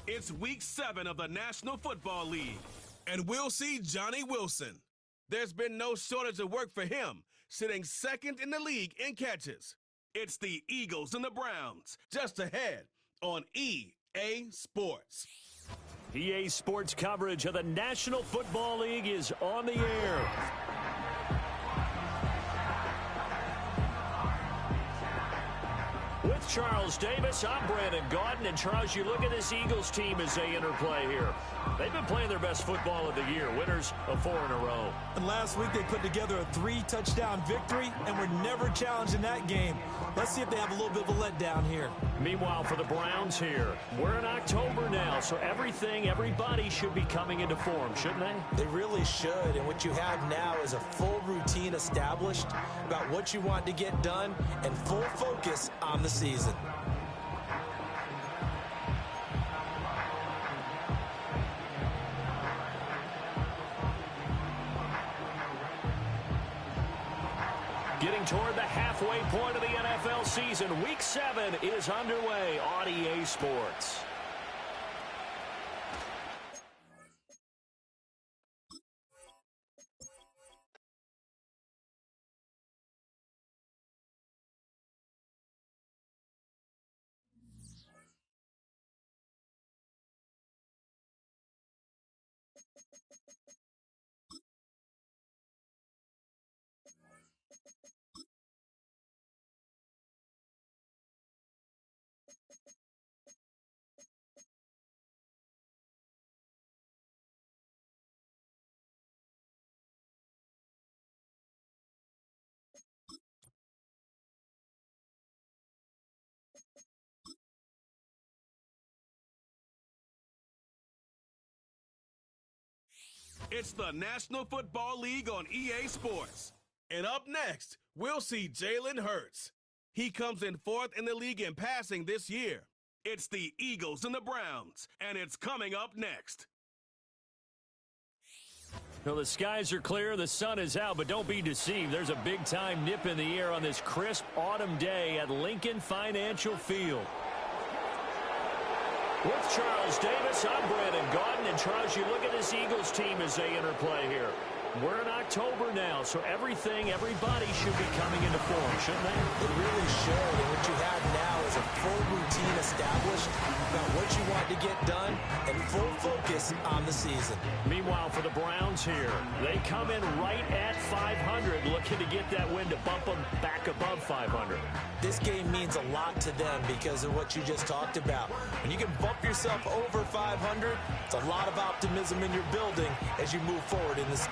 It's Week 7 of the National Football League. And we'll see Johnny Wilson. There's been no shortage of work for him, sitting second in the league in catches. It's the Eagles and the Browns, just ahead on EA Sports. EA Sports coverage of the National Football League is on the air. With Charles Davis, I'm Brandon Gaudin. And Charles, you look at this Eagles team as they interplay here. They've been playing their best football of the year, winners of 4 in a row. And last week they put together a 3-touchdown victory and were never challenged in that game. Let's see if they have a little bit of a letdown here. Meanwhile, for the Browns here, we're in October now, so everybody should be coming into form, shouldn't they? They really should, and what you have now is a full routine established about what you want to get done and full focus on the season. Getting toward the halfway point of the NFL season, Week 7 is underway on EA Sports. It's the National Football League on EA Sports. And up next, we'll see Jalen Hurts. He comes in 4th in the league in passing this year. It's the Eagles and the Browns, and it's coming up next. Well, the skies are clear, the sun is out, but don't be deceived. There's a big-time nip in the air on this crisp autumn day at Lincoln Financial Field. With Charles Davis, I'm Brandon Gaudin. And Charles, you look at this Eagles team as they interplay here. We're in October now, so everybody should be coming into form, shouldn't they? It really should, and what you have now is a full routine established about what you want to get done and full focus on the season. Meanwhile, for the Browns here, they come in right at 500, looking to get that win to bump them back above 500. This game means a lot to them because of what you just talked about. When you can bump yourself over 500, it's a lot of optimism in your building as you move forward in this.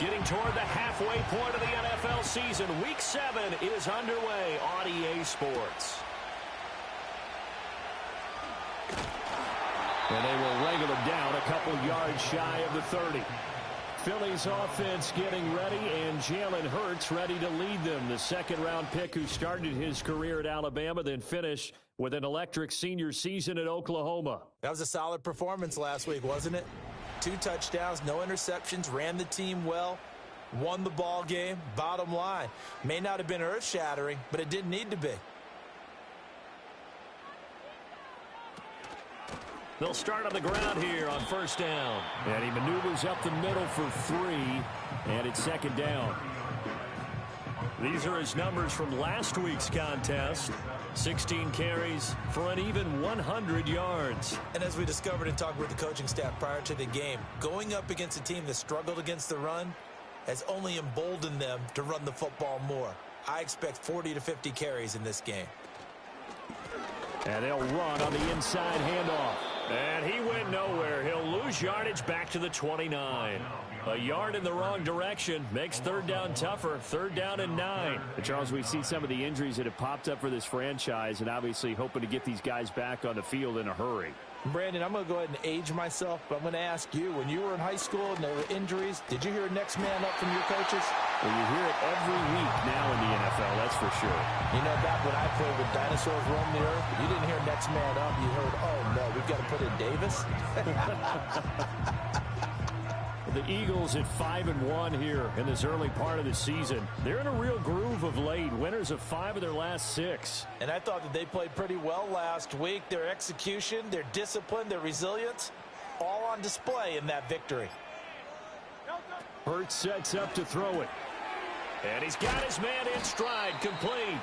Getting toward the halfway point of the NFL season, Week 7 is underway on EA Sports. And they will wrangle them down a couple yards shy of the 30. Philly's offense getting ready, and Jalen Hurts ready to lead them. The second-round pick who started his career at Alabama, then finished with an electric senior season at Oklahoma. That was a solid performance last week, wasn't it? 2 touchdowns, no interceptions, ran the team well, won the ball game. Bottom line, may not have been earth-shattering, but it didn't need to be. They'll start on the ground here on first down. And he maneuvers up the middle for 3, and it's second down. These are his numbers from last week's contest. 16 carries for an even 100 yards. And as we discovered in talking with the coaching staff prior to the game, going up against a team that struggled against the run has only emboldened them to run the football more. I expect 40 to 50 carries in this game. And they'll run on the inside handoff. And he went nowhere. He'll lose yardage back to the 29. A yard in the wrong direction makes third down tougher. Third down and 9. And Charles, we see some of the injuries that have popped up for this franchise, and obviously hoping to get these guys back on the field in a hurry. Brandon, I'm going to go ahead and age myself, but I'm going to ask you, when you were in high school and there were injuries, did you hear next man up from your coaches? Well, you hear it every week now in the NFL, that's for sure. You know, back when I played with dinosaurs roam the earth, you didn't hear next man up. You heard, oh, no, we've got to put in Davis. The Eagles at 5-1 here in this early part of the season. They're in a real groove of late. Winners of 5 of their last 6. And I thought that they played pretty well last week. Their execution, their discipline, their resilience, all on display in that victory. Hurts sets up to throw it. And he's got his man in stride, complete.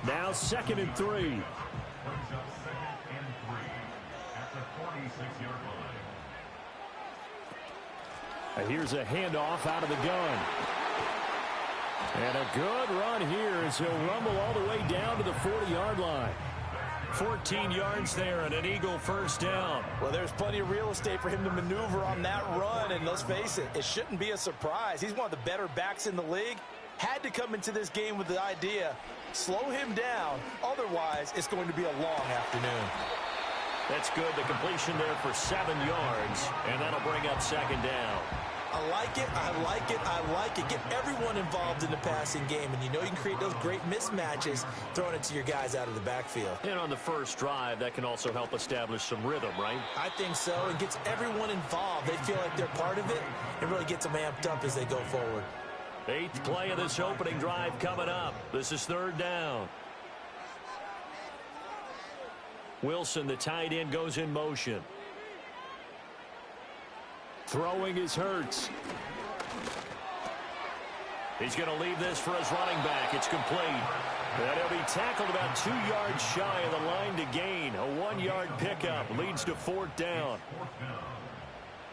Now 2nd and 3. Here's a handoff out of the gun. And a good run here as he'll rumble all the way down to the 40-yard line. 14 yards there and an Eagle first down. Well, there's plenty of real estate for him to maneuver on that run, and let's face it, it shouldn't be a surprise. He's one of the better backs in the league. Had to come into this game with the idea, slow him down, otherwise it's going to be a long afternoon. That's good. The completion there for 7 yards, and that'll bring up 2nd down. I like it, I like it, I like it. Get everyone involved in the passing game, and you know you can create those great mismatches throwing it to your guys out of the backfield. And on the first drive, that can also help establish some rhythm, right? I think so. It gets everyone involved. They feel like they're part of it. It really gets them amped up as they go forward. 8th play of this opening drive coming up. This is 3rd down. Wilson, the tight end, goes in motion. Throwing is Hurts. He's going to leave this for his running back. It's complete. And he'll be tackled about 2 yards shy of the line to gain. A 1-yard pickup leads to 4th down.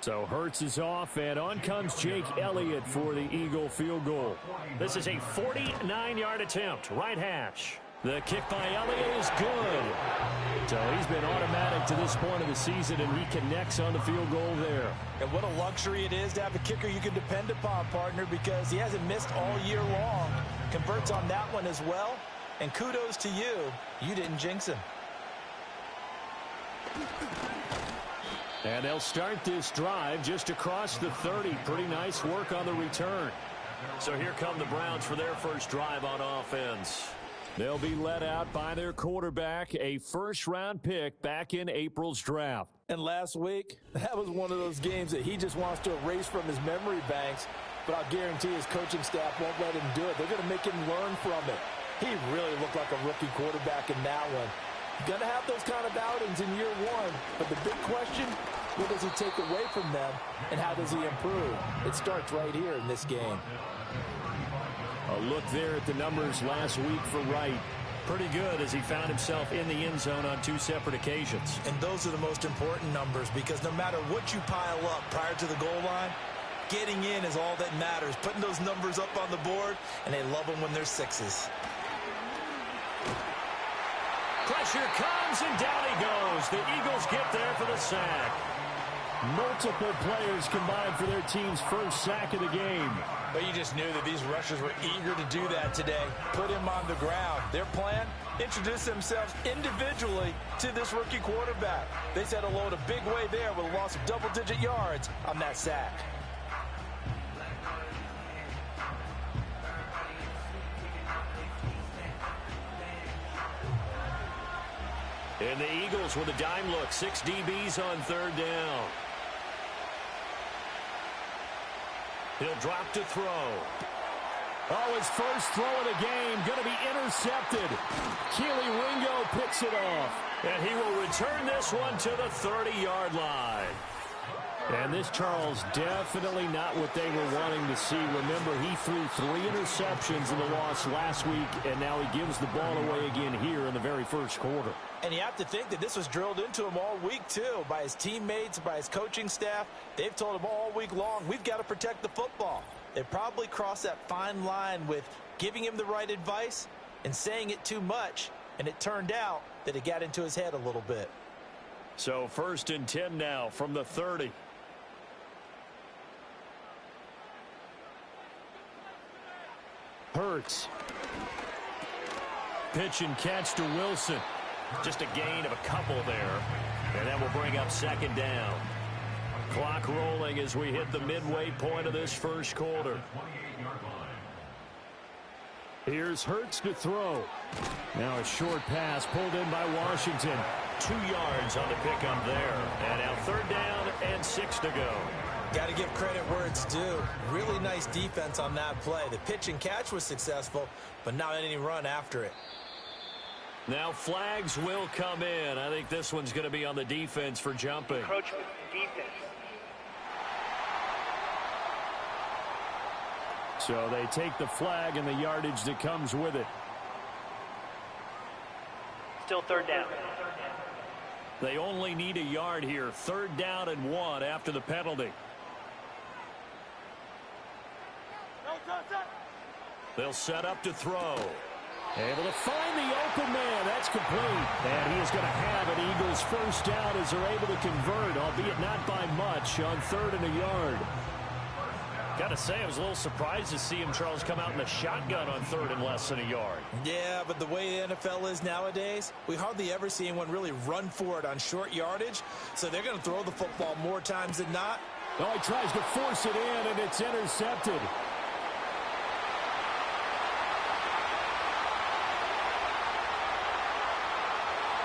So Hurts is off, and on comes Jake Elliott for the Eagle field goal. This is a 49-yard attempt, right hash. The kick by Elliott is good. So he's been automatic to this point of the season, and he connects on the field goal there. And what a luxury it is to have a kicker you can depend upon, partner, because he hasn't missed all year long. Converts on that one as well. And kudos to you. You didn't jinx him. And they'll start this drive just across the 30. Pretty nice work on the return. So here come the Browns for their first drive on offense. They'll be led out by their quarterback, a first-round pick back in April's draft. And last week, that was one of those games that he just wants to erase from his memory banks, but I'll guarantee his coaching staff won't let him do it. They're going to make him learn from it. He really looked like a rookie quarterback in that one. Going to have those kind of outings in year one, but the big question, what does he take away from them, and how does he improve? It starts right here in this game. A look there at the numbers last week for Wright. Pretty good as he found himself in the end zone on 2 separate occasions. And those are the most important numbers, because no matter what you pile up prior to the goal line, getting in is all that matters. Putting those numbers up on the board, and they love them when they're 6s. Pressure comes, and down he goes. The Eagles get there for the sack. Multiple players combined for their team's first sack of the game. But you just knew that these rushers were eager to do that today. Put him on the ground. Their plan, introduce themselves individually to this rookie quarterback. They said hello in a big way there with a loss of double-digit yards on that sack. And the Eagles with a dime look. 6 DBs on 3rd down. He'll drop to throw. Oh, his first throw of the game going to be intercepted. Keely Ringo picks it off. And he will return this one to the 30-yard line. And this, Charles, definitely not what they were wanting to see. Remember, he threw 3 interceptions in the loss last week, and now he gives the ball away again here in the very first quarter. And you have to think that this was drilled into him all week, too, by his teammates, by his coaching staff. They've told him all week long, we've got to protect the football. They probably crossed that fine line with giving him the right advice and saying it too much. and it turned out that it got into his head a little bit. So 1st and 10 now from the 30. Hurts. Pitch and catch to Wilson. Just a gain of a couple there. And that will bring up 2nd down. Clock rolling as we hit the midway point of this first quarter. Here's Hurts to throw. Now a short pass pulled in by Washington. 2 yards on the pickup there. And now 3rd down and 6 to go. Got to give credit where it's due. Really nice defense on that play. The pitch and catch was successful, but not any run after it. Now flags will come in. I think this one's going to be on the defense for jumping. Encroachment defense. So they take the flag and the yardage that comes with it. Still 3rd down. They only need a yard here. 3rd down and 1 after the penalty. They'll set up to throw. Able to find the open man. That's complete. And he is going to have an Eagles 1st down as they're able to convert, albeit not by much, on 3rd and a yard. Got to say, I was a little surprised to see him, Charles, come out in the shotgun on 3rd and less than a yard. Yeah, but the way the NFL is nowadays, we hardly ever see anyone really run for it on short yardage. So they're going to throw the football more times than not. Oh, he tries to force it in, and it's intercepted.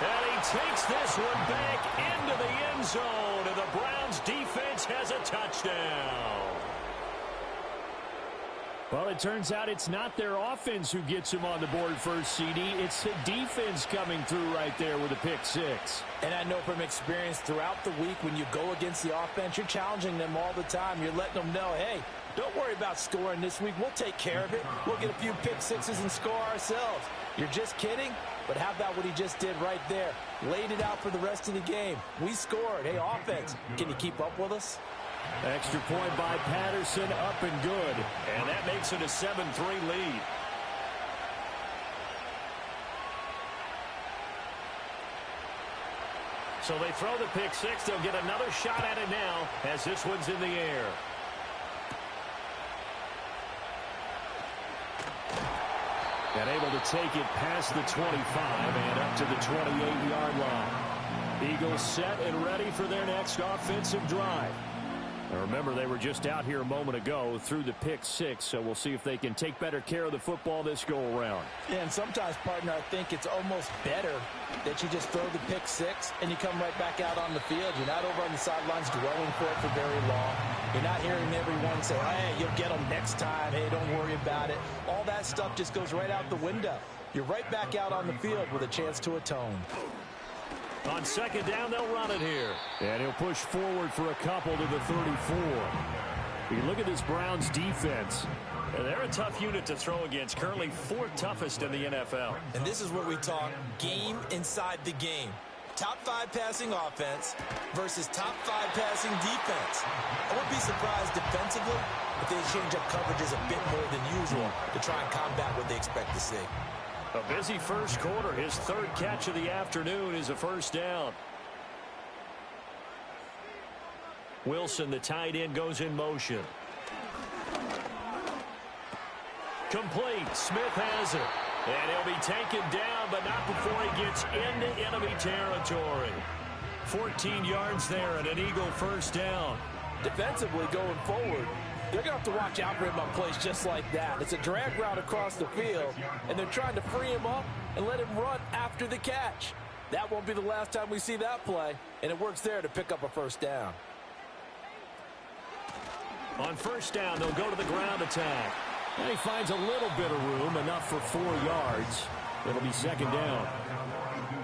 And he takes this one back into the end zone, and the Browns defense has a touchdown. Well, it turns out it's not their offense who gets him on the board first, CD. It's the defense coming through right there with a pick 6. And I know from experience throughout the week when you go against the offense, you're challenging them all the time. You're letting them know, hey, don't worry about scoring this week. We'll take care of it. We'll get a few pick 6s and score ourselves. You're just kidding? But how about what he just did right there? Laid it out for the rest of the game. We scored. Hey, offense, can you keep up with us? Extra point by Patterson, up and good. And that makes it a 7-3 lead. So they throw the pick 6. They'll get another shot at it now as this one's in the air. And able to take it past the 25 and up to the 28-yard line. Eagles set and ready for their next offensive drive. Now remember, they were just out here a moment ago through the pick 6, so we'll see if they can take better care of the football this go-around. Yeah, and sometimes, partner, I think it's almost better that you just throw the pick 6 and you come right back out on the field. You're not over on the sidelines dwelling for it for very long. You're not hearing everyone say, hey, you'll get them next time. Hey, don't worry about it. All that stuff just goes right out the window. You're right back out on the field with a chance to atone. On 2nd down, they'll run it here. And he'll push forward for a couple to the 34. You can look at this Browns defense. They're a tough unit to throw against, currently 4th toughest in the NFL. And this is where we talk game inside the game. Top 5 passing offense versus top 5 passing defense. I wouldn't be surprised defensively if they change up coverages a bit more than usual to try and combat what they expect to see. A busy first quarter. His 3rd catch of the afternoon is a 1st down. Wilson, the tight end, goes in motion. Complete. Smith has it. And he'll be taken down, but not before he gets into enemy territory. 14 yards there and an Eagle 1st down. Defensively going forward, they're going to have to watch out for him on plays just like that. It's a drag route across the field, and they're trying to free him up and let him run after the catch. That won't be the last time we see that play, and it works there to pick up a 1st down. On 1st down, they'll go to the ground attack. And he finds a little bit of room, enough for 4 yards. It'll be 2nd down.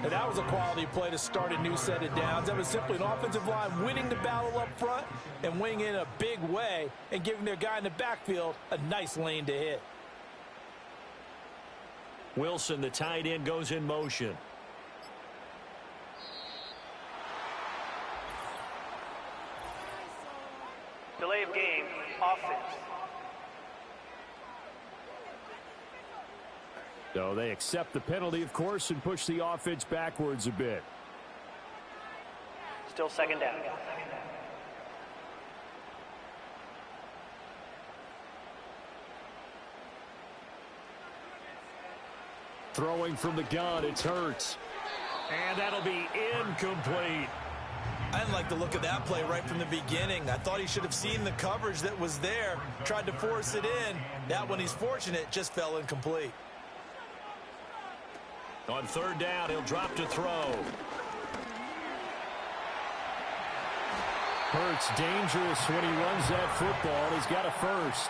And that was a quality play to start a new set of downs. That was simply an offensive line winning the battle up front and winning in a big way and giving their guy in the backfield a nice lane to hit. Wilson, the tight end, goes in motion. Delay of game, offense. So they accept the penalty, of course, and push the offense backwards a bit. Still second down. Throwing from the gun, it's Hurts. And that'll be incomplete. I didn't like the look of that play right from the beginning. I thought he should have seen the coverage that was there, tried to force it in. That one, he's fortunate, just fell incomplete. On third down, he'll drop to throw. Hurts dangerous when he runs that football. He's got a first.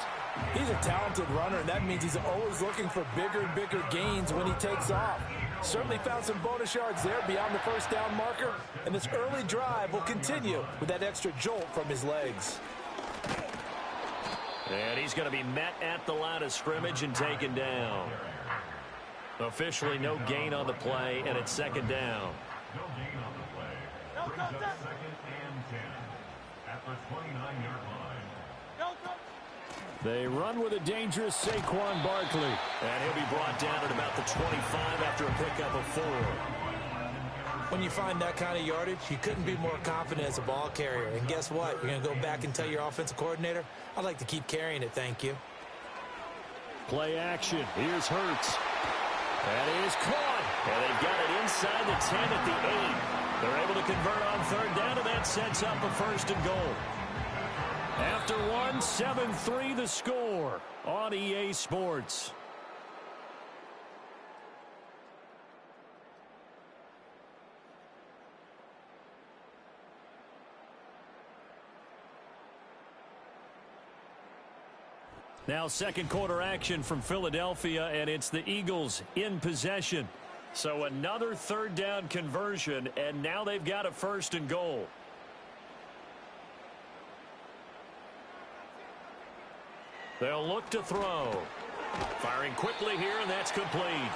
He's a talented runner, and that means he's always looking for bigger and bigger gains when he takes off. Certainly found some bonus yards there beyond the first down marker, and this early drive will continue with that extra jolt from his legs. And he's going to be met at the line of scrimmage and taken down. Officially no gain on the play, and it's second down. No gain on the play. Second and 10 at the 29-yard line. They run with a dangerous Saquon Barkley. And he'll be brought down at about the 25 after a pickup of 4. When you find that kind of yardage, you couldn't be more confident as a ball carrier. And guess what? You're going to go back and tell your offensive coordinator, I'd like to keep carrying it, thank you. Play action. Here's Hurts. That is caught. And they've got it inside the 10 at the 8. They're able to convert on third down, and that sets up a first and goal. After one, 7-3 the score on EA Sports. Now second quarter action from Philadelphia, and it's the Eagles in possession. So another third down conversion, and now they've got a first and goal. They'll look to throw. Firing quickly here, and that's complete.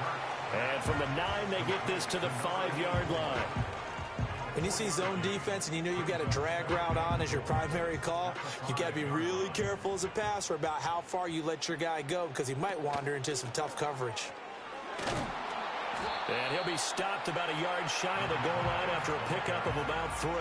And from the 9, they get this to the 5-yard line. When you see zone defense and you know you've got a drag route on as your primary call, you got to be really careful as a passer about how far you let your guy go because he might wander into some tough coverage. And he'll be stopped about a yard shy of the goal line after a pickup of about 3.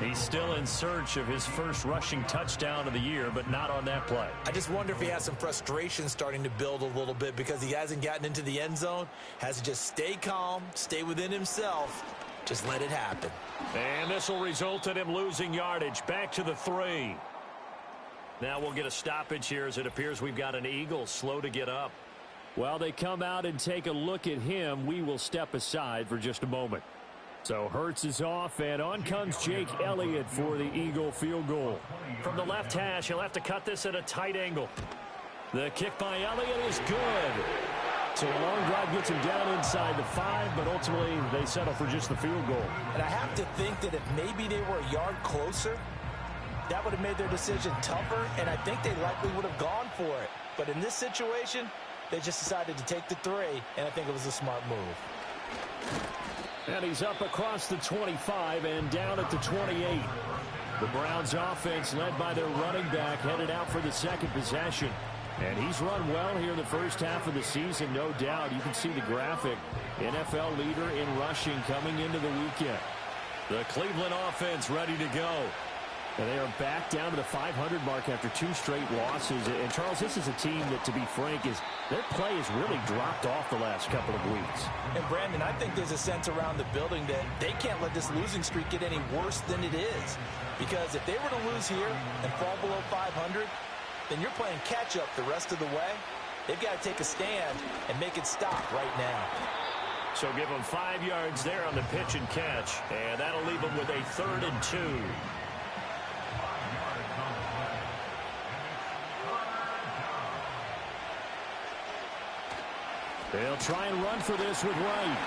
He's still in search of his first rushing touchdown of the year, but not on that play. I just wonder if he has some frustration starting to build a little bit because he hasn't gotten into the end zone. Has to just stay calm, stay within himself, just let it happen. And this will result in him losing yardage. Back to the 3. Now we'll get a stoppage here as it appears we've got an Eagle slow to get up. While they come out and take a look at him, we will step aside for just a moment. So Hurts is off, and on comes Jake Elliott for the Eagle field goal. From the left hash, he'll have to cut this at a tight angle. The kick by Elliott is good. So a long drive gets him down inside the 5, but ultimately they settle for just the field goal. And I have to think that if maybe they were a yard closer, that would have made their decision tougher, and I think they likely would have gone for it. But in this situation, they just decided to take the 3, and I think it was a smart move. And he's up across the 25 and down at the 28. The Browns offense led by their running back headed out for the second possession. And he's run well here in the first half of the season, no doubt. You can see the graphic. NFL leader in rushing coming into the weekend. The Cleveland offense ready to go. And they are back down to the 500 mark after 2 straight losses. And, Charles, this is a team that, to be frank, their play has really dropped off the last couple of weeks. And, Brandon, I think there's a sense around the building that they can't let this losing streak get any worse than it is. Because if they were to lose here and fall below 500, then you're playing catch-up the rest of the way. They've got to take a stand and make it stop right now. So give them 5 yards there on the pitch and catch. And that'll leave them with a 3rd and 2. They'll try and run for this with Wright.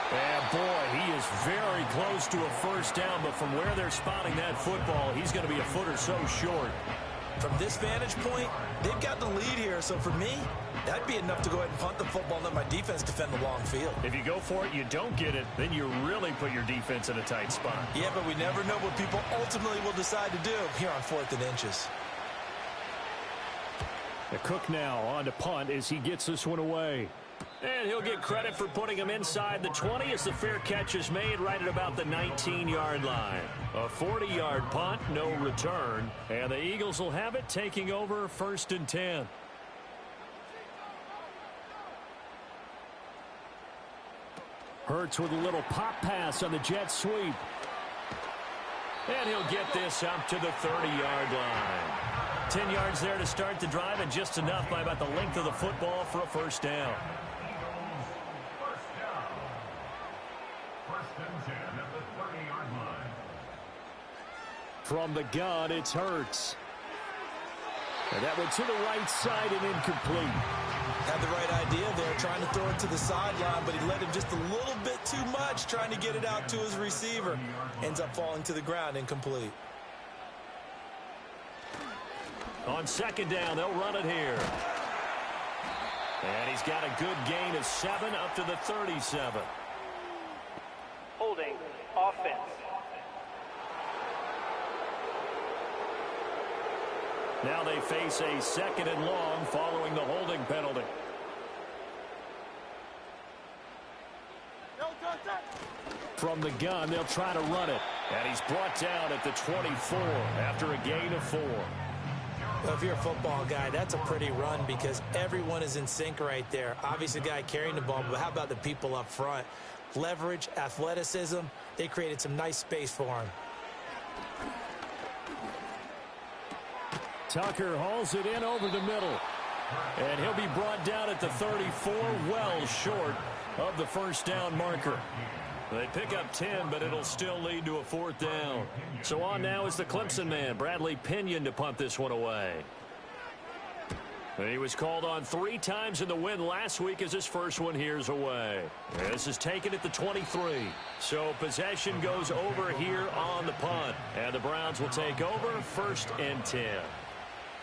And, boy, he is very close to a first down, but from where they're spotting that football, he's going to be a foot or so short. From this vantage point, they've got the lead here, so for me, that'd be enough to go ahead and punt the football and let my defense defend the long field. If you go for it, you don't get it, then you really put your defense in a tight spot. Yeah, but we never know what people ultimately will decide to do here on 4th and inches. The Cook now on to punt as he gets this one away. And he'll get credit for putting him inside the 20 as the fair catch is made right at about the 19-yard line. A 40-yard punt, no return. And the Eagles will have it, taking over 1st and 10. Hurts with a little pop pass on the jet sweep. And he'll get this up to the 30-yard line. 10 yards there to start the drive, and just enough by about the length of the football for a first down. From the gun, it's Hurts. And that went to the right side and incomplete. Had the right idea there, trying to throw it to the sideline, but he led him just a little bit too much, trying to get it out to his receiver. Ends up falling to the ground, incomplete. On 2nd down, they'll run it here. And he's got a good gain of 7 up to the 37. Holding. Offense. Now they face a 2nd and long following the holding penalty. From the gun, they'll try to run it. And he's brought down at the 24 after a gain of 4. Well, if you're a football guy, that's a pretty run because everyone is in sync right there. Obviously, the guy carrying the ball, but how about the people up front? Leverage, athleticism, they created some nice space for him. Tucker hauls it in over the middle. And he'll be brought down at the 34, well short of the first down marker. They pick up 10, but it'll still lead to a 4th down. So on now is the Clemson man, Bradley Pinion, to punt this one away. And he was called on 3 times in the win last week as his first one here's away. This is taken at the 23. So possession goes over here on the punt. And the Browns will take over 1st and 10.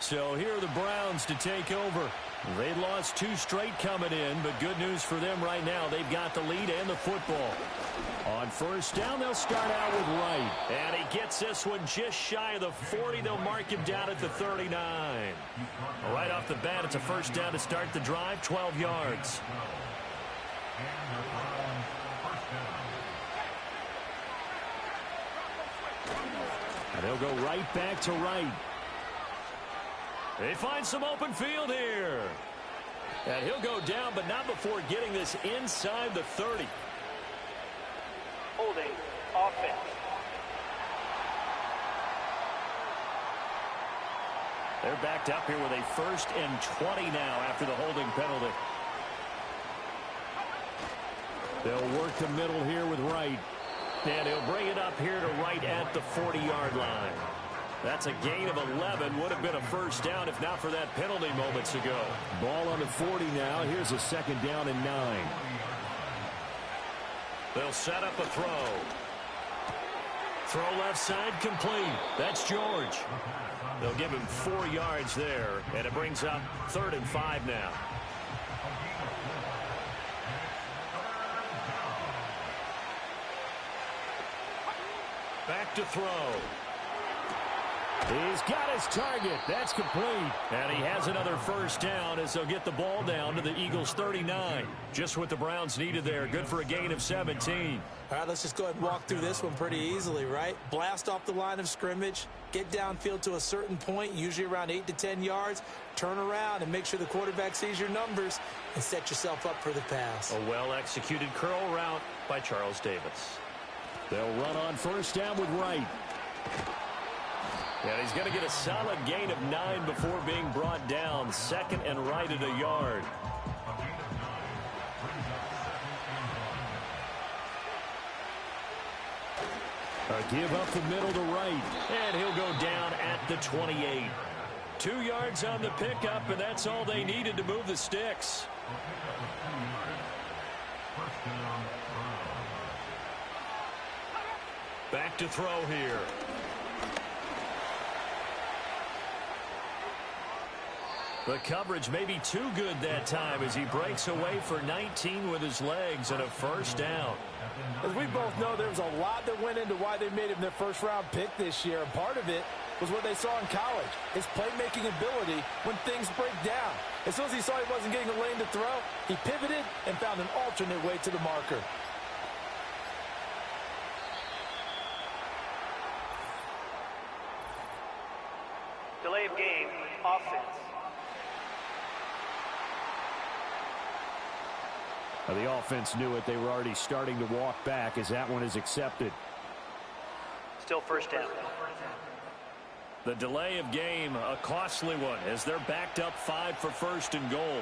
So here are the Browns to take over. They lost 2 straight coming in, but good news for them right now. They've got the lead and the football. On 1st down, they'll start out with Wright. And he gets this one just shy of the 40. They'll mark him down at the 39. Right off the bat, it's a 1st down to start the drive, 12 yards. And they'll go right back to Wright. They find some open field here. And he'll go down, but not before getting this inside the 30. Holding. Offense. They're backed up here with a 1st and 20 now after the holding penalty. They'll work the middle here with Wright. And he'll bring it up here to right at the 40-yard line. That's a gain of 11. Would have been a 1st down if not for that penalty moments ago. Ball on the 40 now. Here's a 2nd down and 9. They'll set up a throw. Throw left side complete. That's George. They'll give him 4 yards there, and it brings up 3rd and 5 now. Back to throw. He's got his target. That's complete. And he has another 1st down as they'll get the ball down to the Eagles' 39. Just what the Browns needed there. Good for a gain of 17. All right, let's just go ahead and walk through this one pretty easily, right? Blast off the line of scrimmage, get downfield to a certain point, usually around 8 to 10 yards, turn around and make sure the quarterback sees your numbers and set yourself up for the pass. A well-executed curl route by Charles Davis. They'll run on 1st down with Wright. And he's going to get a solid gain of 9 before being brought down. 2nd and right at a yard. A give up the middle to Wright. And he'll go down at the 28. 2 yards on the pickup, and that's all they needed to move the sticks. Back to throw here. The coverage may be too good that time as he breaks away for 19 with his legs and a 1st down. As we both know, there was a lot that went into why they made him their 1st-round pick this year. And part of it was what they saw in college, his playmaking ability when things break down. As soon as he saw he wasn't getting a lane to throw, he pivoted and found an alternate way to the marker. Delay of game, offense. The offense knew it. They were already starting to walk back as that one is accepted. Still first down. The delay of game, a costly one, as they're backed up 5 for first and goal.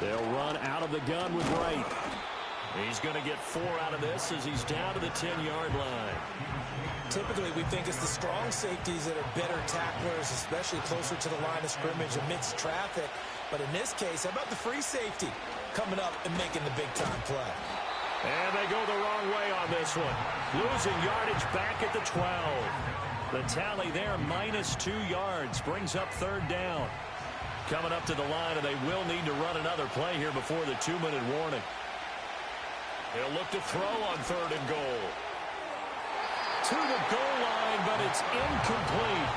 They'll run out of the gun with Wright. He's going to get 4 out of this as he's down to the 10-yard line. Typically, we think it's the strong safeties that are better tacklers, especially closer to the line of scrimmage amidst traffic. But in this case, how about the free safety coming up and making the big-time play? And they go the wrong way on this one. Losing yardage back at the 12. The tally there, -2 yards, brings up third down. Coming up to the line, and they will need to run another play here before the 2-minute warning. They'll look to throw on third and goal. To the goal line, but it's incomplete.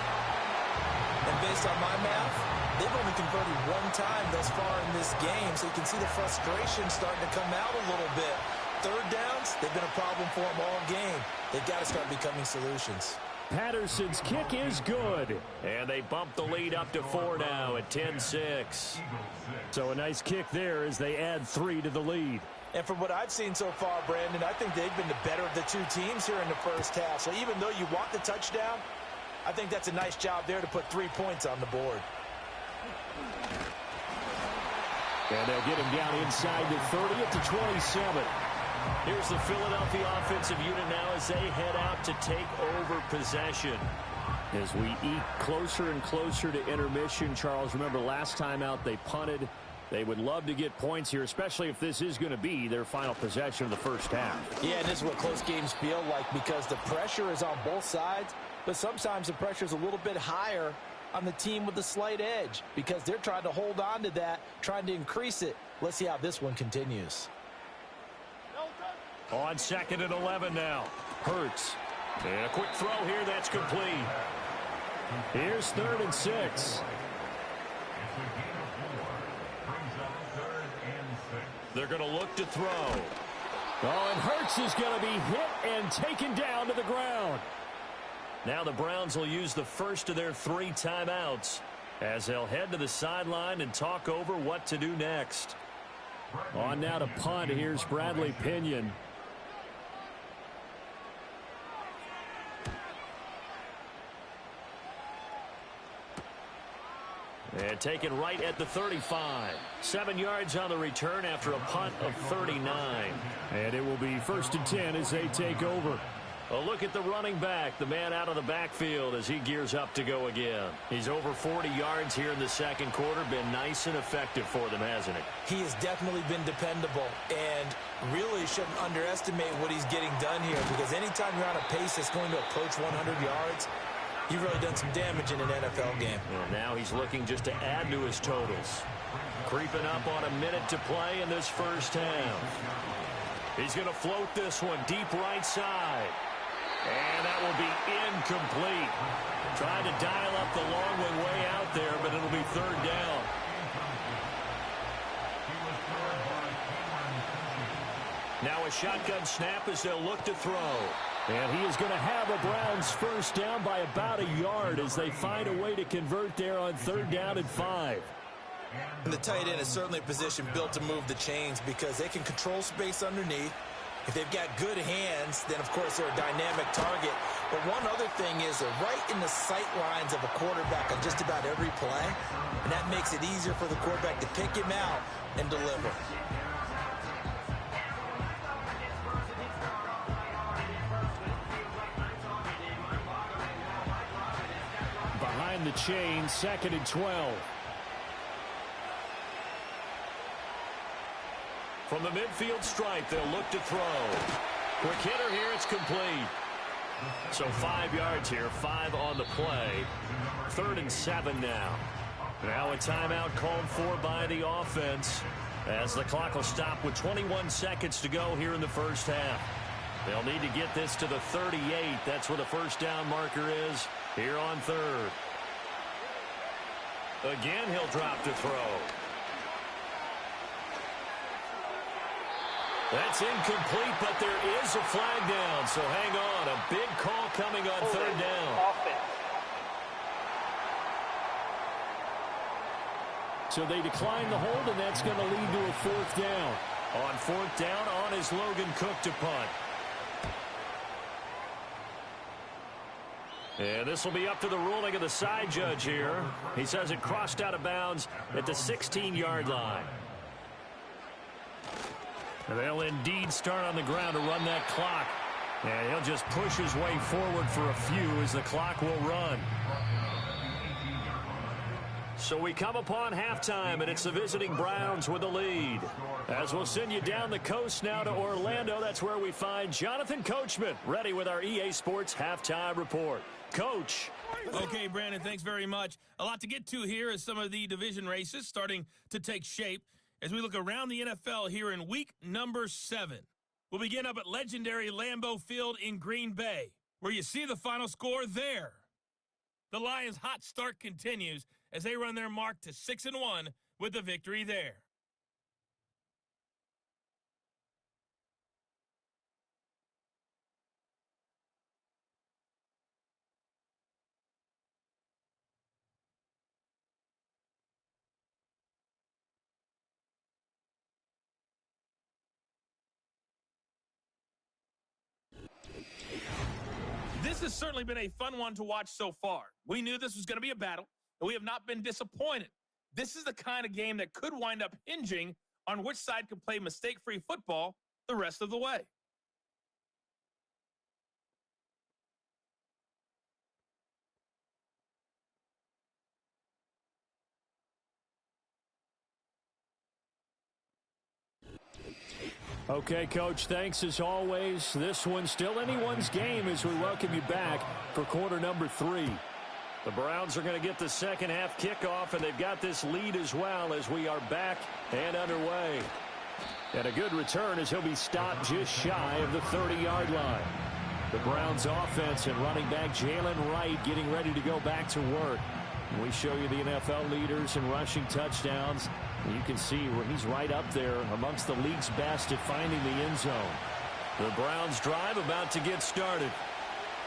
And based on my math, they've only converted 1 time thus far in this game, so you can see the frustration starting to come out a little bit. Third downs, they've been a problem for them all game. They've got to start becoming solutions. Patterson's kick is good. And they bump the lead up to 4 now at 10-6. So a nice kick there as they add 3 to the lead. And from what I've seen so far, Brandon, I think they've been the better of the 2 teams here in the first half. So even though you want the touchdown, I think that's a nice job there to put 3 points on the board. And they'll get him down inside the 30 at the 27. Here's the Philadelphia offensive unit now as they head out to take over possession. As we eat closer and closer to intermission, Charles, remember last time out they punted. They would love to get points here, especially if this is going to be their final possession of the first half. Yeah, and this is what close games feel like because the pressure is on both sides, but sometimes the pressure is a little bit higher on the team with the slight edge because they're trying to hold on to that, trying to increase it. Let's see how this one continues. On 2nd and 11 now. Hurts. And a quick throw here that's complete. Here's 3rd and 6. They're going to look to throw. Oh, and Hurts is going to be hit and taken down to the ground. Now the Browns will use the first of their 3 timeouts as they'll head to the sideline and talk over what to do next. On now to punt. Here's Bradley Pinion. And taken right at the 35. 7 yards on the return after a punt of 39. And it will be 1st and 10 as they take over. A look at the running back, the man out of the backfield as he gears up to go again. He's over 40 yards here in the second quarter. Been nice and effective for them, hasn't he? He has definitely been dependable and really shouldn't underestimate what he's getting done here because anytime you're on a pace that's going to approach 100 yards, you've really done some damage in an NFL game. Well, now he's looking just to add to his totals. Creeping up on a minute to play in this first half. He's going to float this one deep right side. And that will be incomplete. Trying to dial up the long way out there, but it'll be 3rd down. Now a shotgun snap as they'll look to throw. And he is going to have a Browns first down by about a yard as they find a way to convert there on 3rd down and 5. And the tight end is certainly a position built to move the chains because they can control space underneath. If they've got good hands, then, of course, they're a dynamic target. But one other thing is they're right in the sight lines of a quarterback on just about every play, and that makes it easier for the quarterback to pick him out and deliver. Behind the chain, 2nd and 12. From the midfield stripe, they'll look to throw. Quick hitter here, it's complete. So 5 yards here, 5 on the play. 3rd and 7 now. Now a timeout called for by the offense as the clock will stop with 21 seconds to go here in the first half. They'll need to get this to the 38. That's where the first down marker is here on third. Again, he'll drop to throw. That's incomplete, but there is a flag down, so hang on. A big call coming on third down. So they decline the hold, and that's going to lead to a fourth down. On fourth down, on is Logan Cook to punt. And this will be up to the ruling of the side judge here. He says it crossed out of bounds at the 16-yard line. And they'll indeed start on the ground to run that clock. And he'll just push his way forward for a few as the clock will run. So we come upon halftime, and it's the visiting Browns with the lead. As we'll send you down the coast now to Orlando, that's where we find Jonathan Coachman, ready with our EA Sports Halftime Report. Coach. Okay, Brandon, thanks very much. A lot to get to here as some of the division races starting to take shape as we look around the NFL here in week number 7. We'll begin up at legendary Lambeau Field in Green Bay, where you see the final score there. The Lions' hot start continues as they run their mark to 6-1 with the victory there. This has certainly been a fun one to watch so far. We knew this was going to be a battle, and we have not been disappointed. This is the kind of game that could wind up hinging on which side can play mistake-free football the rest of the way. Okay, Coach, thanks as always. This one's still anyone's game as we welcome you back for quarter number 3. The Browns are going to get the second half kickoff, and they've got this lead as well as we are back and underway. And a good return as he'll be stopped just shy of the 30-yard line. The Browns offense and running back Jalen Wright getting ready to go back to work. We show you the NFL leaders in rushing touchdowns. You can see where he's right up there amongst the league's best at finding the end zone. The Browns drive about to get started.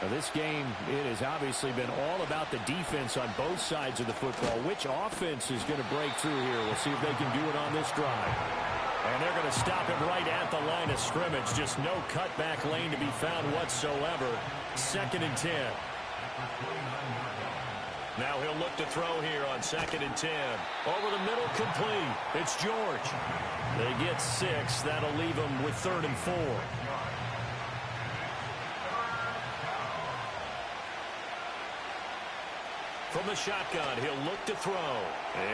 Now this game, it has obviously been all about the defense on both sides of the football. Which offense is going to break through here? We'll see if they can do it on this drive. And they're going to stop him right at the line of scrimmage. Just no cutback lane to be found whatsoever. 2nd and 10. Now he'll look to throw here on 2nd and 10. Over the middle, complete. It's George. They get 6. That'll leave them with 3rd and 4. From the shotgun, he'll look to throw.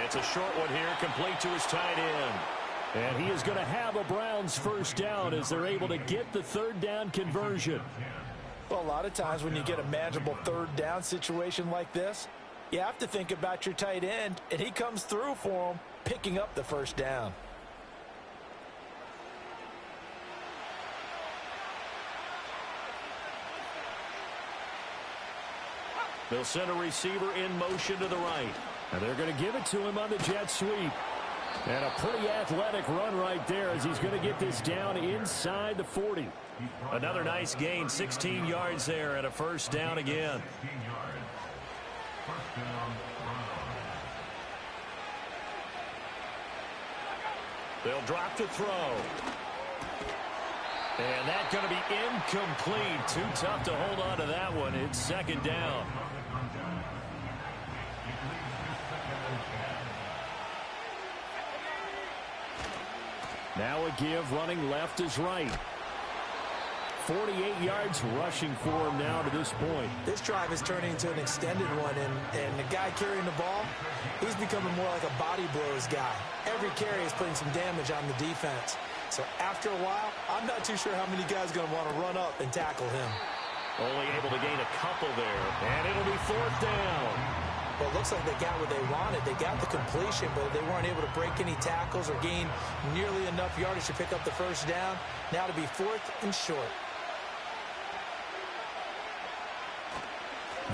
It's a short one here, complete to his tight end. And he is going to have a Browns first down as they're able to get the 3rd down conversion. Well, a lot of times when you get a manageable 3rd down situation like this, you have to think about your tight end, and he comes through for him, picking up the first down. They'll send a receiver in motion to the right. And they're going to give it to him on the jet sweep. And a pretty athletic run right there as he's going to get this down inside the 40. Another nice gain, 16 yards there, and a first down again. They'll drop to throw. And that's going to be incomplete. Too tough to hold on to that one. It's 2nd down. Now a give, running left is right. 48 yards rushing for him now to this point. This drive is turning into an extended one, and the guy carrying the ball, he's becoming more like a body blows guy. Every carry is putting some damage on the defense. So after a while, I'm not too sure how many guys are going to want to run up and tackle him. Only able to gain a couple there, and it'll be 4th down. Well, it looks like they got what they wanted. They got the completion, but they weren't able to break any tackles or gain nearly enough yardage to pick up the first down. Now to be 4th and short.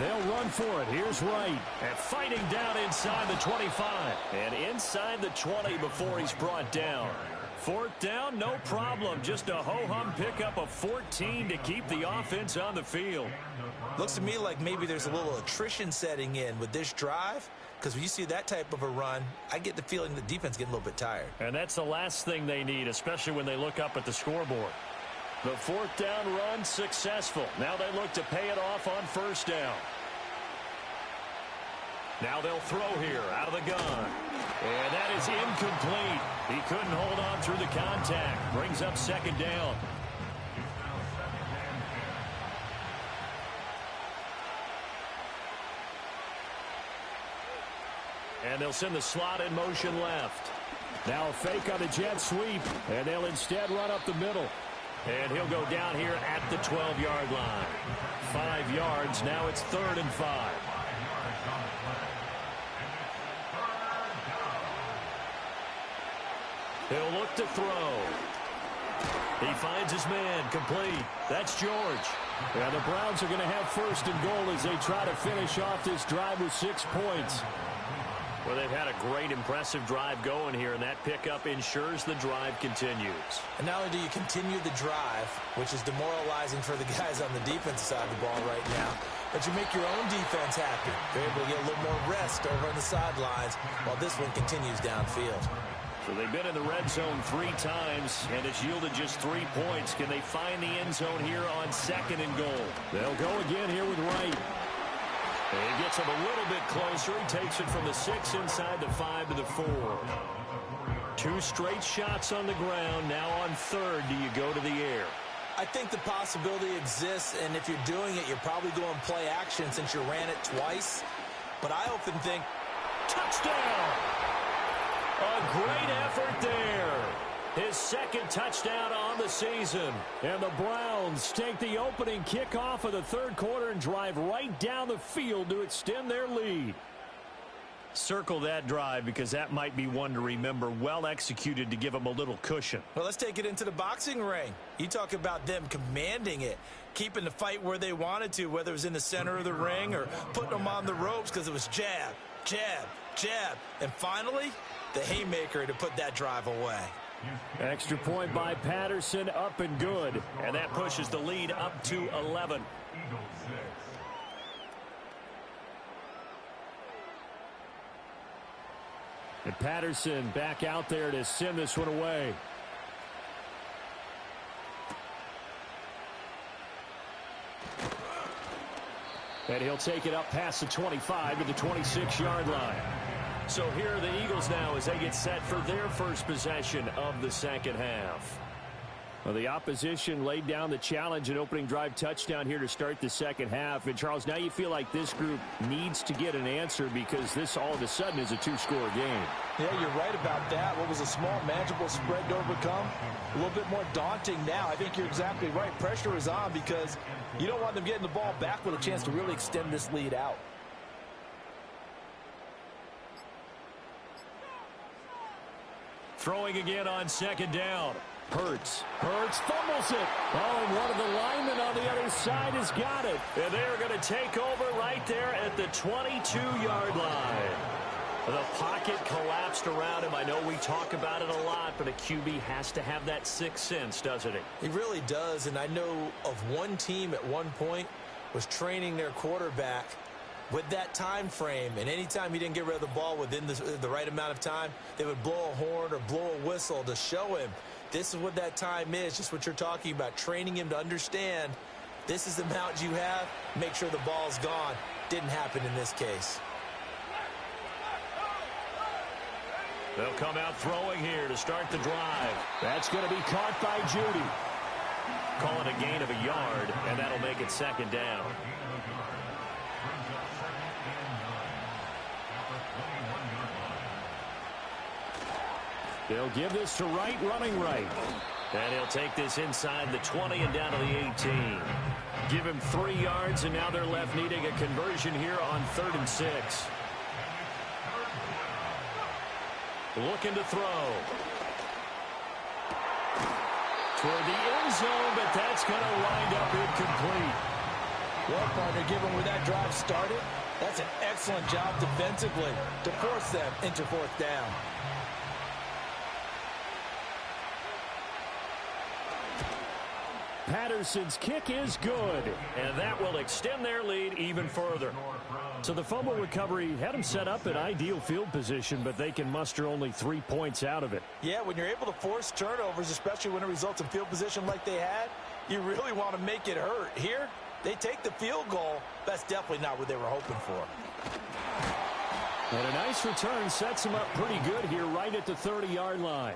They'll run for it. Here's Wright. And fighting down inside the 25. And inside the 20 before he's brought down. Fourth down, no problem. Just a ho-hum pickup of 14 to keep the offense on the field. Looks to me like maybe there's a little attrition setting in with this drive, because when you see that type of a run, I get the feeling the defense getting a little bit tired. And that's the last thing they need, especially when they look up at the scoreboard. The fourth down run successful. Now they look to pay it off on first down. Now they'll throw here out of the gun. And that is incomplete. He couldn't hold on through the contact. Brings up second down. And they'll send the slot in motion left. Now a fake on the jet sweep, and they'll instead run up the middle. And he'll go down here at the 12-yard line. 5 yards. Now it's 3rd and 5. He'll look to throw. He finds his man, complete. That's George. Yeah, the Browns are going to have 1st and goal as they try to finish off this drive with 6 points. Well, they've had a great, impressive drive going here, and that pickup ensures the drive continues. And not only do you continue the drive, which is demoralizing for the guys on the defensive side of the ball right now, but you make your own defense happy. They're able to get a little more rest over on the sidelines while this one continues downfield. So they've been in the red zone 3 times, and it's yielded just 3 points. Can they find the end zone here on 2nd and goal? They'll go again here with Wright. He gets him a little bit closer. He takes it from the 6 inside the 5 to the 4. 2 straight shots on the ground. Now on 3rd, do you go to the air? I think the possibility exists, and if you're doing it, you're probably going play action since you ran it twice. But I often think, touchdown! A great effort there. His 2nd touchdown on the season. And the Browns take the opening kickoff of the 3rd quarter and drive right down the field to extend their lead. Circle that drive because that might be one to remember. Well executed to give them a little cushion. Well, let's take it into the boxing ring. You talk about them commanding it, keeping the fight where they wanted to, whether it was in the center of the ring or putting them on the ropes because it was jab, jab, jab. And finally, the haymaker to put that drive away. Extra point by Patterson, up and good. And that pushes the lead up to 11. And Patterson back out there to send this one away. And he'll take it up past the 25 to the 26-yard line. So here are the Eagles now as they get set for their first possession of the 2nd half. Well, the opposition laid down the challenge and opening drive touchdown here to start the 2nd half. And, Charles, now you feel like this group needs to get an answer because this all of a sudden is a 2-score game. Yeah, you're right about that. What was a small, manageable spread to overcome, a little bit more daunting now. I think you're exactly right. Pressure is on because you don't want them getting the ball back with a chance to really extend this lead out. Throwing again on 2nd down. Hurts fumbles it. Oh, and one of the linemen on the other side has got it. And they're going to take over right there at the 22-yard line. The pocket collapsed around him. I know we talk about it a lot, but a QB has to have that sixth sense, doesn't he? He really does, and I know of one team at one point was training their quarterback with that time frame, and anytime he didn't get rid of the ball within the right amount of time, they would blow a horn or blow a whistle to show him this is what that time is, just what you're talking about, training him to understand this is the amount you have, make sure the ball's gone. Didn't happen in this case. They'll come out throwing here to start the drive. That's going to be caught by Judy. Call it a gain of a yard, and that'll make it 2nd down. They'll give this to Wright, running right. And he'll take this inside the 20 and down to the 18. Give him 3 yards, and now they're left needing a conversion here on 3rd and 6. Looking to throw. Toward the end zone, but that's going to wind up incomplete. Well, partner, given where that drive started, that's an excellent job defensively to force them into fourth down. Patterson's kick is good, and that will extend their lead even further. So the fumble recovery had them set up in ideal field position, but they can muster only 3 points out of it. Yeah, when you're able to force turnovers, especially when it results in field position like they had, you really want to make it hurt. Here, they take the field goal. That's definitely not what they were hoping for. And a nice return sets them up pretty good here right at the 30-yard line.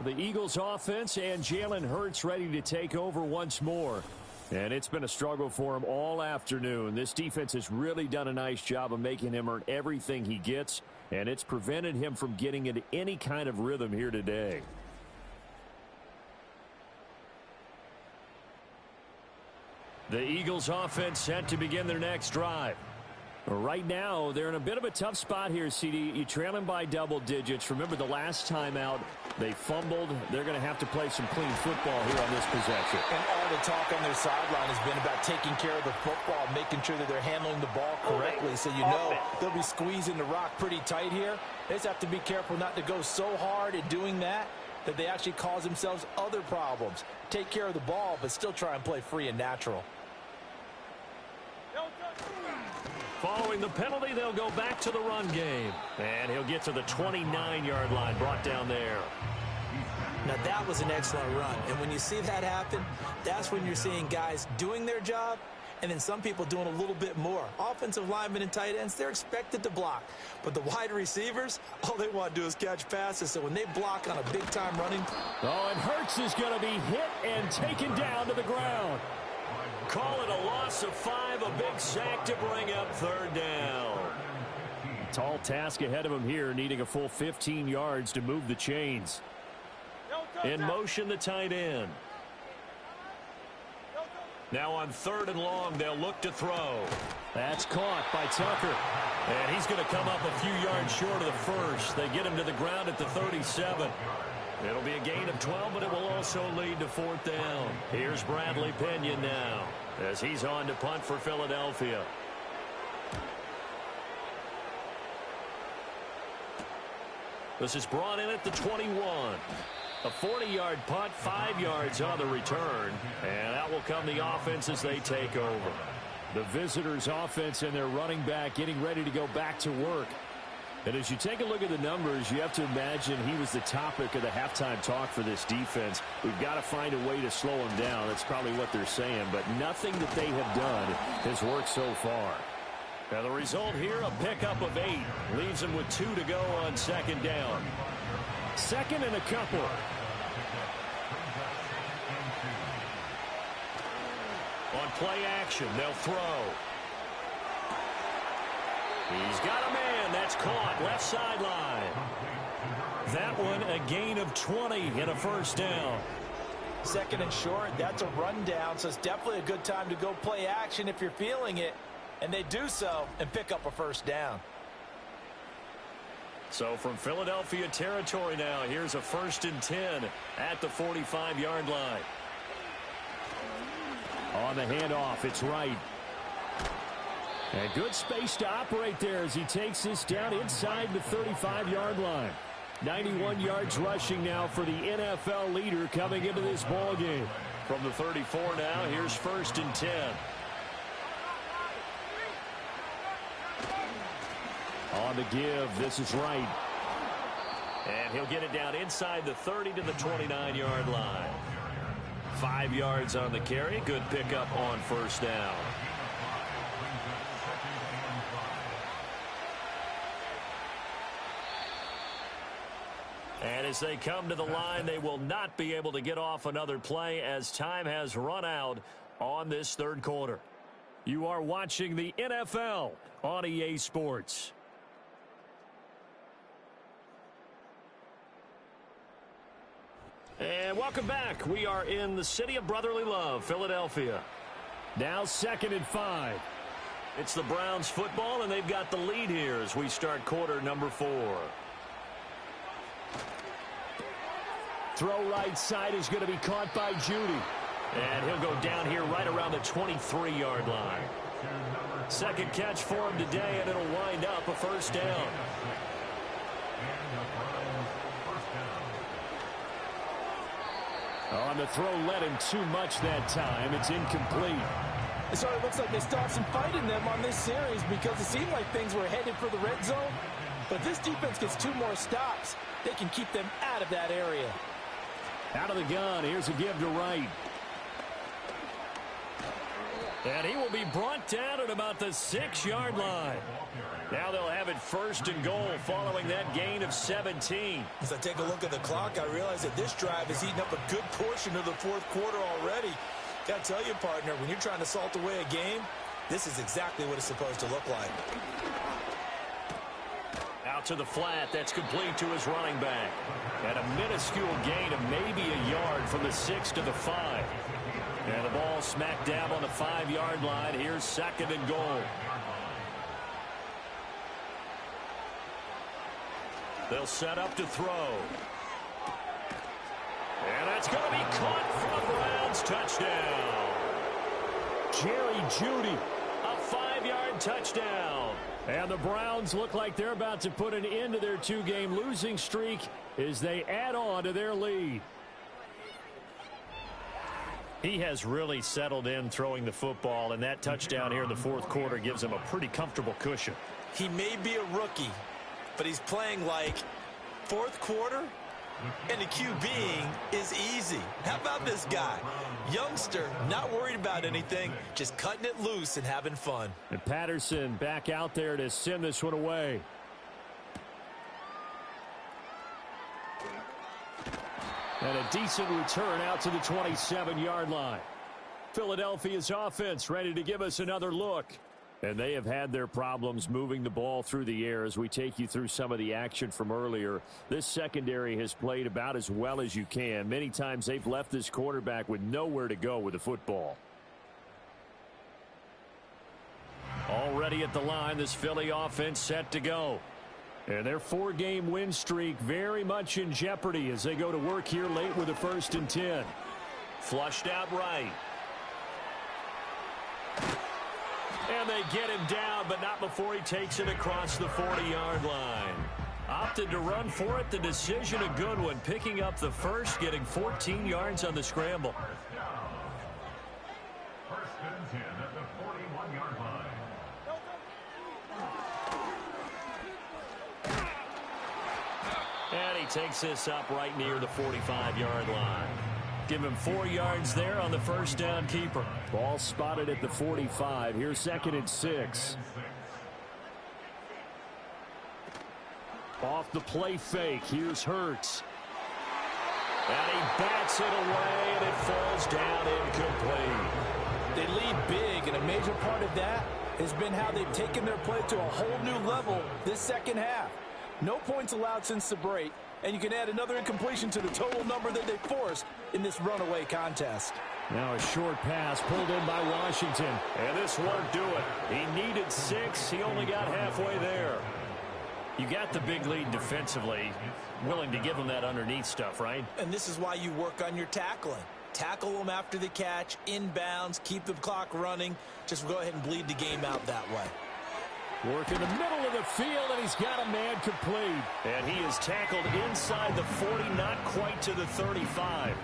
The Eagles offense and Jalen Hurts ready to take over once more. And it's been a struggle for him all afternoon. This defense has really done a nice job of making him earn everything he gets, and it's prevented him from getting into any kind of rhythm here today. The Eagles offense set to begin their next drive. Right now, they're in a bit of a tough spot here, CD. You trail them by double digits. Remember, the last time out, they fumbled. They're going to have to play some clean football here on this possession. And all the talk on their sideline has been about taking care of the football, making sure that they're handling the ball correctly. So you know they'll be squeezing the rock pretty tight here. They just have to be careful not to go so hard at doing that they actually cause themselves other problems. Take care of the ball, but still try and play free and natural. Following the penalty, they'll go back to the run game. And he'll get to the 29-yard line, brought down there. Now, that was an excellent run. And when you see that happen, that's when you're seeing guys doing their job and then some people doing a little bit more. Offensive linemen and tight ends, they're expected to block. But the wide receivers, all they want to do is catch passes. So when they block on a big-time running. Oh, and Hurts is going to be hit and taken down to the ground. Call it a loss of 5, a big sack to bring up third down. Tall task ahead of him here, needing a full 15 yards to move the chains. In motion, the tight end. Now on 3rd and long, they'll look to throw. That's caught by Tucker. And he's going to come up a few yards short of the first. They get him to the ground at the 37. It'll be a gain of 12, but it will also lead to 4th down. Here's Bradley Pinion now as he's on to punt for Philadelphia. This is brought in at the 21. A 40-yard punt, 5 yards on the return, and out will come the offense as they take over. The visitors' offense and their running back getting ready to go back to work. And as you take a look at the numbers, you have to imagine he was the topic of the halftime talk for this defense. We've got to find a way to slow him down. That's probably what they're saying. But nothing that they have done has worked so far. Now the result here, a pickup of 8. Leaves them with 2 to go on 2nd down. 2nd and a couple. On play action, they'll throw. He's got a man. That's caught. Left sideline. That one a gain of 20 and a 1st down. 2nd and short. That's a rundown, so it's definitely a good time to go play action if you're feeling it. And they do so and pick up a 1st down. So from Philadelphia territory now, here's a 1st and 10 at the 45-yard line. On the handoff, it's Wright. And good space to operate there as he takes this down inside the 35-yard line. 91 yards rushing now for the NFL leader coming into this ball game. From the 34 now, here's 1st and 10. On the give, this is Wright. And he'll get it down inside the 30 to the 29-yard line. 5 yards on the carry. Good pickup on 1st down. And as they come to the line, they will not be able to get off another play as time has run out on this 3rd quarter. You are watching the NFL on EA Sports. And welcome back. We are in the city of brotherly love, Philadelphia. Now 2nd and 5. It's the Browns football, and they've got the lead here as we start quarter number 4. Throw right side is going to be caught by Judy. And he'll go down here right around the 23-yard line. Second catch for him today, and it'll wind up a first down. On the throw, led him too much that time. It's incomplete. So it looks like they still have some fight in them on this series because it seemed like things were headed for the red zone. But if this defense gets 2 more stops, they can keep them out of that area. Out of the gun, here's a give to Wright. And he will be brought down at about the 6-yard line. Now they'll have it first and goal following that gain of 17. As I take a look at the clock, I realize that this drive has eaten up a good portion of the fourth quarter already. Got to tell you, partner, when you're trying to salt away a game, this is exactly what it's supposed to look like. Out to the flat. That's complete to his running back. And a minuscule gain of maybe a yard from the 6 to the 5. And the ball smack dab on the 5-yard line. Here's second and goal. They'll set up to throw. And that's going to be caught for the Browns. Touchdown. Jerry Jeudy, a 5-yard touchdown. And the Browns look like they're about to put an end to their 2-game losing streak as they add on to their lead. He has really settled in throwing the football, and that touchdown here in the fourth quarter gives him a pretty comfortable cushion. He may be a rookie, but he's playing like fourth quarter, and the QBing is easy. How about this guy? Youngster, not worried about anything, just cutting it loose and having fun. And Patterson back out there to send this one away. And a decent return out to the 27-yard line. Philadelphia's offense ready to give us another look. And they have had their problems moving the ball through the air as we take you through some of the action from earlier. This secondary has played about as well as you can. Many times they've left this quarterback with nowhere to go with the football. Already at the line, this Philly offense set to go. And their 4-game win streak very much in jeopardy as they go to work here late with a 1st and 10. Flushed out right. And they get him down, but not before he takes it across the 40-yard line. Opted to run for it. The decision a good one. Picking up the first, getting 14 yards on the scramble. First and 10 at the 41-yard line. And he takes this up right near the 45-yard line. Give him 4 yards there on the first down keeper. Ball spotted at the 45. Here's 2nd and 6. Off the play fake. Here's Hurts. And he bats it away, and it falls down incomplete. They lead big, and a major part of that has been how they've taken their play to a whole new level this second half. No points allowed since the break, and you can add another incompletion to the total number that they forced in this runaway contest. Now a short pass pulled in by Washington. And this won't do it. He needed 6. He only got halfway there. You got the big lead defensively. Willing to give them that underneath stuff, right? And this is why you work on your tackling. Tackle them after the catch, inbounds, keep the clock running. Just go ahead and bleed the game out that way. Work in the middle of the field, and he's got a man complete. And he is tackled inside the 40, not quite to the 35.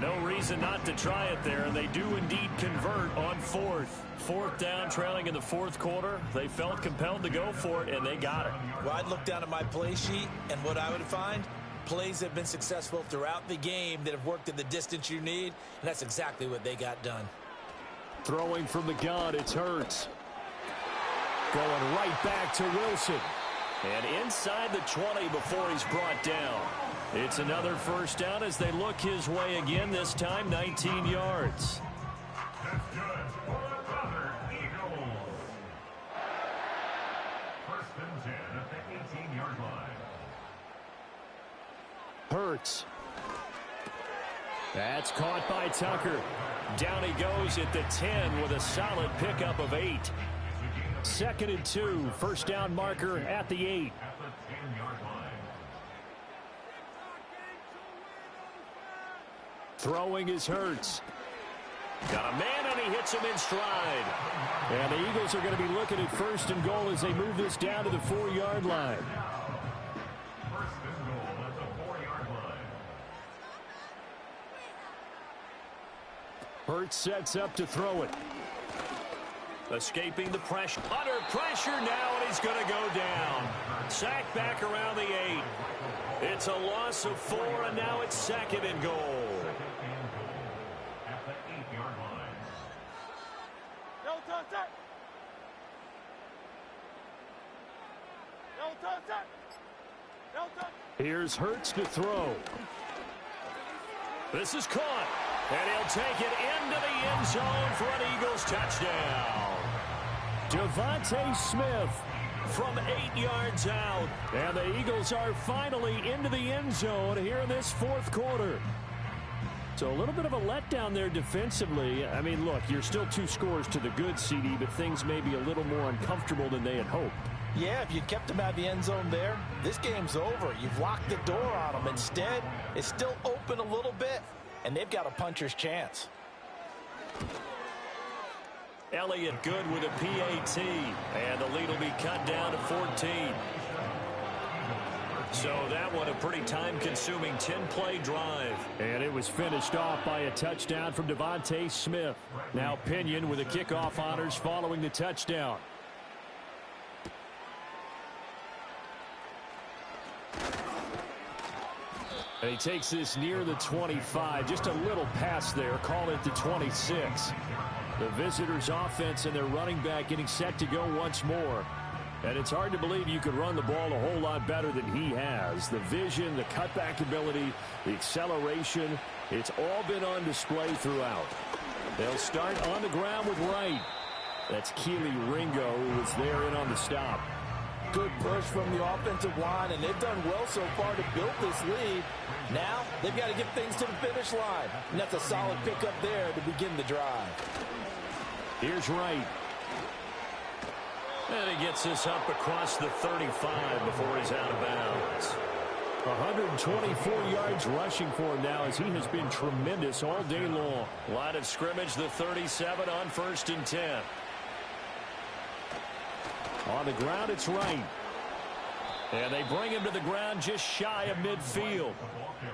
No reason not to try it there, and they do indeed convert on 4th. 4th down, trailing in the fourth quarter. They felt compelled to go for it, and they got it. Well, I'd look down at my play sheet, and what I would find, plays have been successful throughout the game that have worked in the distance you need, and that's exactly what they got done. Throwing from the gun, it's Hurts. Going right back to Wilson. And inside the 20 before he's brought down. It's another first down as they look his way again, this time 19 yards. That's good for another Eagles. First and 10 at the 18-yard line. Hurts. That's caught by Tucker. Down he goes at the 10 with a solid pickup of 8. 2nd and 2, first down marker at the 8. At the 10-yard line. Throwing is Hurts. Got a man, and he hits him in stride. And the Eagles are going to be looking at 1st and goal as they move this down to the 4-yard line. First and goal at the 4-yard line. Hurts sets up to throw it. Escaping the pressure. Under pressure now, and he's going to go down. Sacked back around the 8. It's a loss of 4, and now it's 2nd and goal. At the 8-yard line. Here's Hurts to throw. This is caught, and he'll take it into the end zone for an Eagles touchdown. Devontae Smith From 8 yards out. And the Eagles are finally into the end zone here in this 4th quarter. So a little bit of a letdown there defensively. I mean, look, you're still 2 scores to the good, CD, but things may be a little more uncomfortable than they had hoped. Yeah, if you kept them out of the end zone there, this game's over. You've locked the door on them. Instead, it's still open a little bit, and they've got a puncher's chance. Elliott good with a PAT, and the lead will be cut down to 14. So that one a pretty time-consuming 10-play drive. And it was finished off by a touchdown from Devontae Smith. Now Pinion with the kickoff honors following the touchdown. And he takes this near the 25. Just a little pass there. Call it the 26. The visitors' offense and their running back getting set to go once more. And it's hard to believe you could run the ball a whole lot better than he has. The vision, the cutback ability, the acceleration, it's all been on display throughout. They'll start on the ground with Wright. That's Keely Ringo who was there in on the stop. Good push from the offensive line, and they've done well so far to build this lead. Now, they've got to get things to the finish line. And that's a solid pickup there to begin the drive. Here's Wright. And he gets this up across the 35 before he's out of bounds. 124 yards rushing for him now as he has been tremendous all day long. Line of scrimmage, the 37 on 1st and 10. On the ground, it's Wright. And they bring him to the ground just shy of midfield.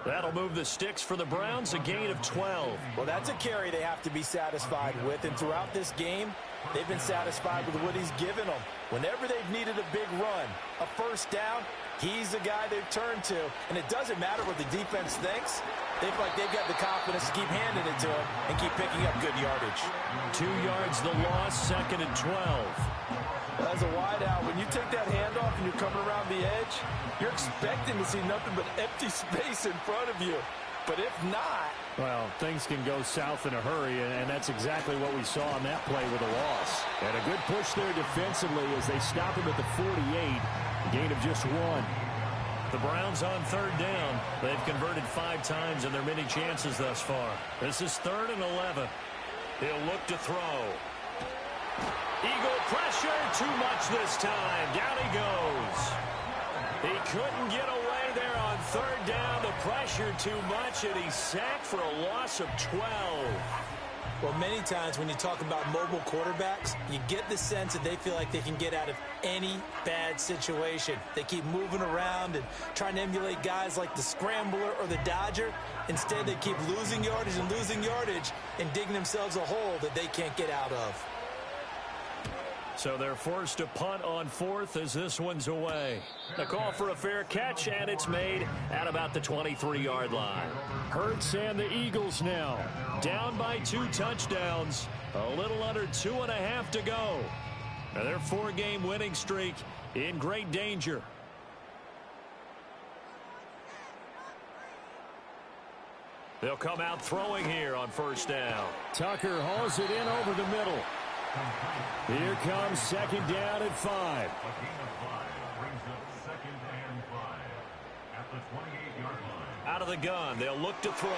That'll move the sticks for the Browns, a gain of 12. Well, that's a carry they have to be satisfied with. And throughout this game, they've been satisfied with what he's given them. Whenever they've needed a big run, a first down, he's the guy they've turned to. And it doesn't matter what the defense thinks. They feel like they've got the confidence to keep handing it to him and keep picking up good yardage. 2 yards the loss, 2nd and 12. As a wideout, when you take that handoff and you're coming around the edge, you're expecting to see nothing but empty space in front of you. But if not... Well, things can go south in a hurry, and that's exactly what we saw on that play with a loss. And a good push there defensively as they stop him at the 48, a gain of just 1. The Browns on 3rd down. They've converted 5 times in their many chances thus far. This is 3rd and 11. He'll look to throw. Eagle pressure, too much this time. Down he goes. He couldn't get away there on 3rd down. The pressure too much, and he's sacked for a loss of 12. Well, many times when you talk about mobile quarterbacks, you get the sense that they feel like they can get out of any bad situation. They keep moving around and trying to emulate guys like the Scrambler or the Dodger. Instead, they keep losing yardage and digging themselves a hole that they can't get out of. So they're forced to punt on 4th as this one's away. The call for a fair catch, and it's made at about the 23-yard line. Hurts and the Eagles now. Down by 2 touchdowns. A little under 2.5 to go. Now their 4-game winning streak in great danger. They'll come out throwing here on 1st down. Tucker hauls it in over the middle. Here comes 2nd down at 5. A gain of 5 brings up 2nd and 5 at the 28-yard line. Out of the gun, they'll look to throw.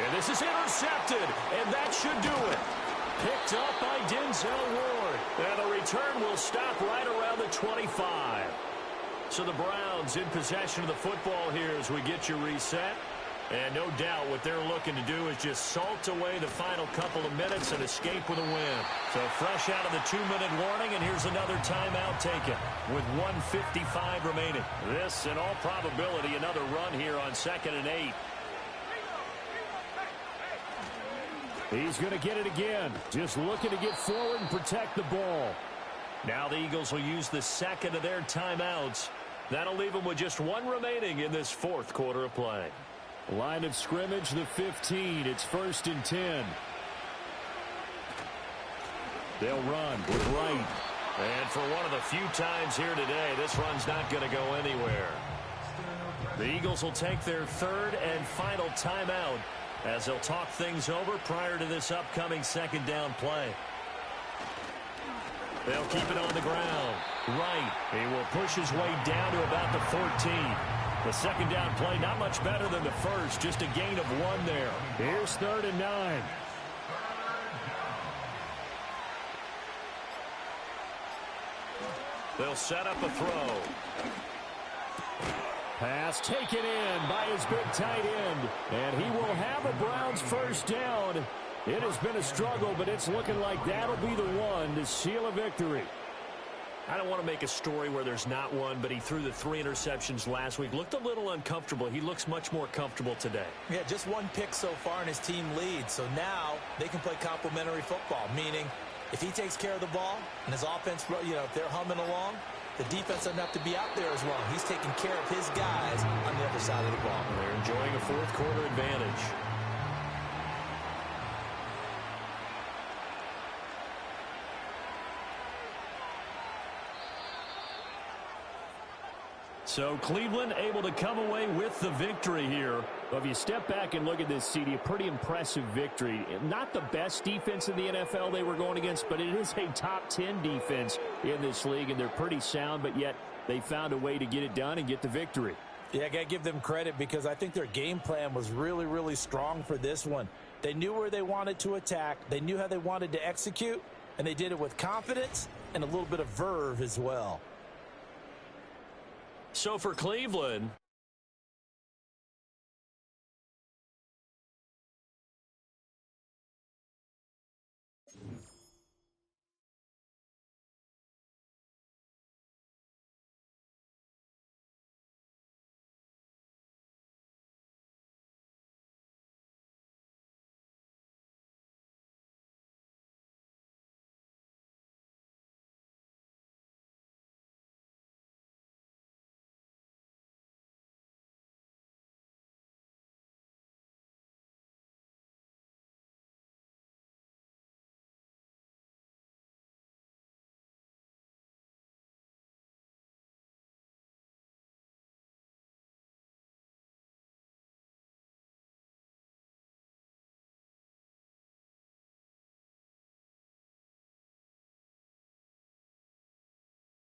And this is intercepted, and that should do it. Picked up by Denzel Ward. And the return will stop right around the 25. So the Browns in possession of the football here as we get you reset. And no doubt what they're looking to do is just salt away the final couple of minutes and escape with a win. So fresh out of the 2-minute warning, and here's another timeout taken with 1:55 remaining. This, in all probability, another run here on 2nd and 8. He's going to get it again. Just looking to get forward and protect the ball. Now the Eagles will use the second of their timeouts. That'll leave them with just one remaining in this 4th quarter of play. Line of scrimmage, the 15. It's 1st and 10. They'll run with Wright. And for one of the few times here today, this run's not going to go anywhere. The Eagles will take their 3rd and final timeout as they'll talk things over prior to this upcoming 2nd down play. They'll keep it on the ground. Wright, he will push his way down to about the 14. The 2nd down play, not much better than the first, just a gain of 1 there. Here's 3rd and 9. They'll set up a throw. Pass taken in by his big tight end. And he will have a Browns 1st down. It has been a struggle, but it's looking like that'll be the one to seal a victory. I don't want to make a story where there's not one, but he threw the 3 interceptions last week. Looked a little uncomfortable. He looks much more comfortable today. Yeah, just 1 pick so far and his team leads. So now they can play complementary football, meaning if he takes care of the ball and his offense, if they're humming along, the defense doesn't have to be out there as well. He's taking care of his guys on the other side of the ball. They're enjoying a 4th quarter advantage. So Cleveland able to come away with the victory here. Well, if you step back and look at this, CD, a pretty impressive victory. Not the best defense in the NFL they were going against, but it is a top 10 defense in this league, and they're pretty sound, but yet they found a way to get it done and get the victory. Yeah, I got to give them credit because I think their game plan was really, really strong for this one. They knew where they wanted to attack. They knew how they wanted to execute, and they did it with confidence and a little bit of verve as well. So for Cleveland,